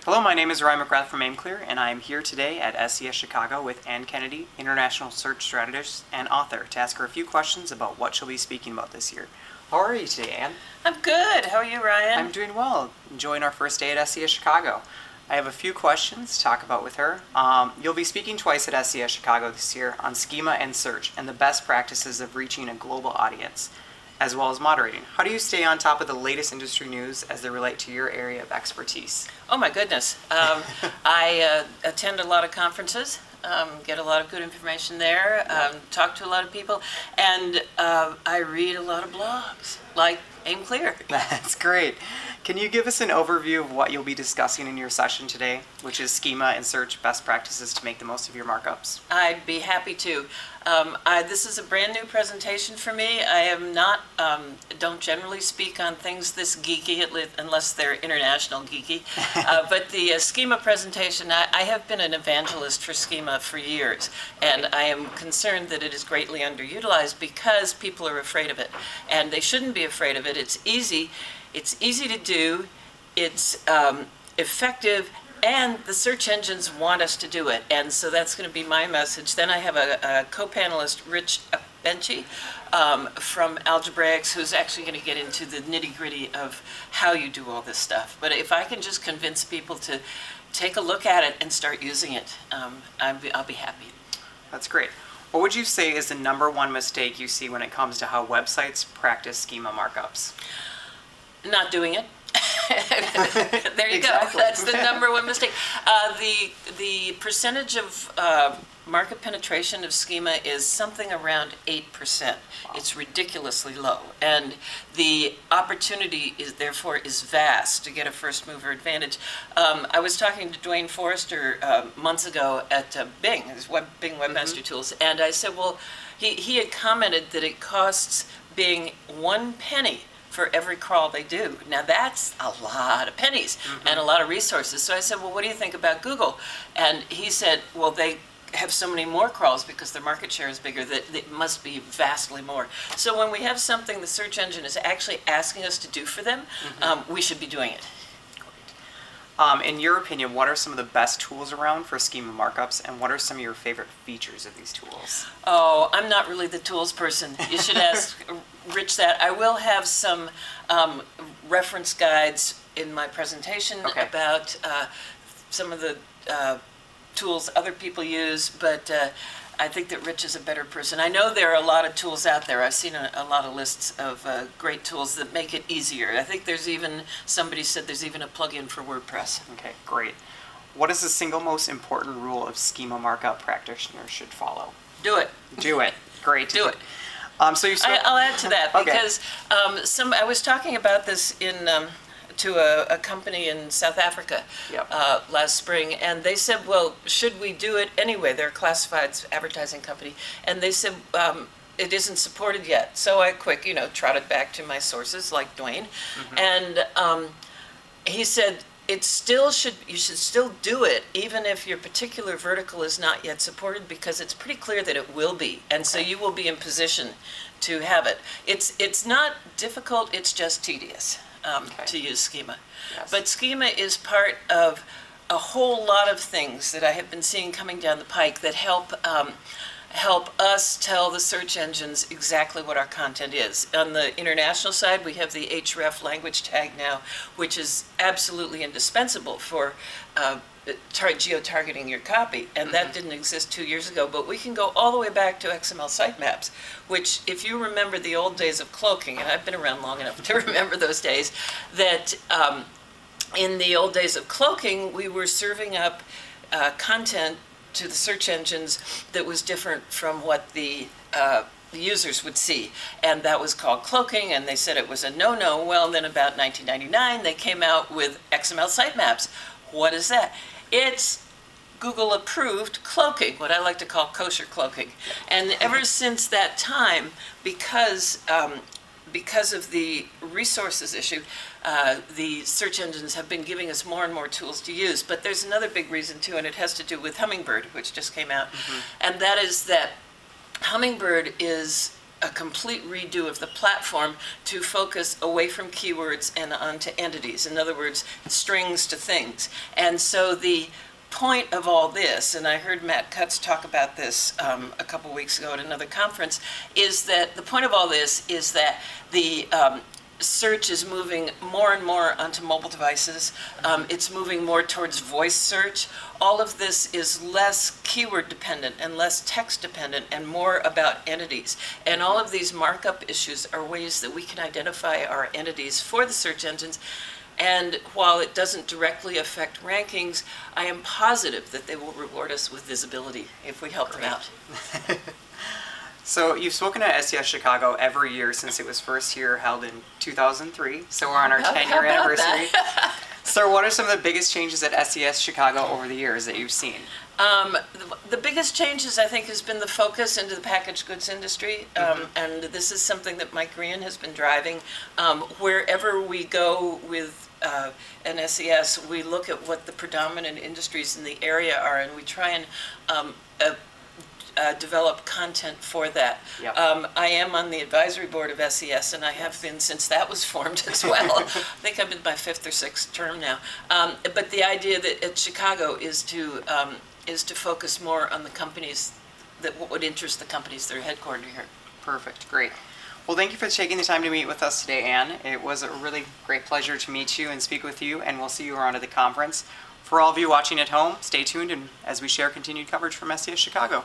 Hello, my name is Ryan McGrath from aimClear, and I am here today at SES Chicago with Ann Kennedy, International Search Strategist and author, to ask her a few questions about what she'll be speaking about this year. How are you today, Ann? I'm good. How are you, Ryan? I'm doing well. Enjoying our first day at SES Chicago. I have a few questions to talk about with her. You'll be speaking twice at SES Chicago this year on schema and search and the best practices of reaching a global audience, as well as moderating. How do you stay on top of the latest industry news as they relate to your area of expertise? Oh my goodness. I attend a lot of conferences, get a lot of good information there, talk to a lot of people, and I read a lot of blogs, like aimClear. That's great. Can you give us an overview of what you'll be discussing in your session today, which is schema and search best practices to make the most of your markups? I'd be happy to. This is a brand new presentation for me. I am not, don't generally speak on things this geeky unless they're international geeky. But the schema presentation, I have been an evangelist for schema for years, and I am concerned that it is greatly underutilized because people are afraid of it. And they shouldn't be afraid of it. It's easy to do, it's effective, and the search engines want us to do it, and so that's going to be my message. Then I have a co-panelist, Rich Benchy, from Algebraics, who's actually going to get into the nitty-gritty of how you do all this stuff. But if I can just convince people to take a look at it and start using it, I'll be happy. That's great. What would you say is the #1 mistake you see when it comes to how websites practice schema markups? Not doing it. There you Exactly. go. That's the #1 mistake. The percentage of market penetration of schema is something around 8%. Wow. It's ridiculously low, and the opportunity therefore is vast to get a first mover advantage. I was talking to Dwayne Forrester months ago at Bing, Bing Webmaster Tools, and I said, well, he had commented that it costs Bing 1 penny for every crawl they do. Now that's a lot of pennies and a lot of resources. So I said, well, what do you think about Google? And he said, well, they have so many more crawls because their market share is bigger that it must be vastly more. So when we have something the search engine is actually asking us to do for them, we should be doing it. In your opinion, what are some of the best tools around for schema markups, and what are some of your favorite features of these tools? Oh, I'm not really the tools person. You should ask Rich that. I will have some reference guides in my presentation about some of the tools other people use, but I think that Rich is a better person. I know there are a lot of tools out there. I've seen a lot of lists of great tools that make it easier. I think there's even, somebody said there's even a plug-in for WordPress. Okay, great. What is the single most important rule of schema markup practitioners should follow? Do it. Do it. Great. Do it. So you start... I'll add to that because I was talking about this to a company in South Africa last spring, and they said, well, should we do it anyway? They're a classifieds advertising company, and they said it isn't supported yet. So I trotted back to my sources like Dwayne, and he said you should still do it even if your particular vertical is not yet supported, because it's pretty clear that it will be, and so you will be in position to have it. It's not difficult, it's just tedious. To use schema. Yes. But schema is part of a whole lot of things that I have been seeing coming down the pike that help us tell the search engines exactly what our content is. On the international side, we have the href language tag now, which is absolutely indispensable for geo-targeting your copy, and that didn't exist 2 years ago. But we can go all the way back to XML sitemaps, which, if you remember the old days of cloaking, and I've been around long enough to remember those days, that in the old days of cloaking, we were serving up content to the search engines that was different from what the users would see, and that was called cloaking, and they said it was a no-no. Well, then about 1999, they came out with XML sitemaps. What is that? It's Google-approved cloaking, what I like to call kosher cloaking. And ever since that time, because of the resources issue, the search engines have been giving us more and more tools to use. But there's another big reason too, and it has to do with Hummingbird, which just came out. And that is that Hummingbird is a complete redo of the platform to focus away from keywords and onto entities. In other words, strings to things. And so the point of all this, and I heard Matt Cutts talk about this a couple weeks ago at another conference, is that the point of all this is that the search is moving more and more onto mobile devices. It's moving more towards voice search. All of this is less keyword dependent and less text dependent and more about entities. And all of these markup issues are ways that we can identify our entities for the search engines. And while it doesn't directly affect rankings, I am positive that they will reward us with visibility if we help them out. So you've spoken at SES Chicago every year since it was first here, held in 2003. So we're on our 10-year anniversary. So what are some of the biggest changes at SES Chicago over the years that you've seen? The biggest changes, I think, has been the focus into the packaged goods industry, and this is something that Mike Green has been driving. Wherever we go with an SES, we look at what the predominant industries in the area are, and we try and develop content for that. Yep. I am on the advisory board of SES, and I have been since that was formed as well. I think I'm in my 5th or 6th term now. But the idea that at Chicago is to focus more on the companies that would interest the companies that are headquartered here. Perfect, great. Well, thank you for taking the time to meet with us today, Anne. It was a really great pleasure to meet you and speak with you, and we'll see you around at the conference. For all of you watching at home, stay tuned and as we share continued coverage from SES Chicago.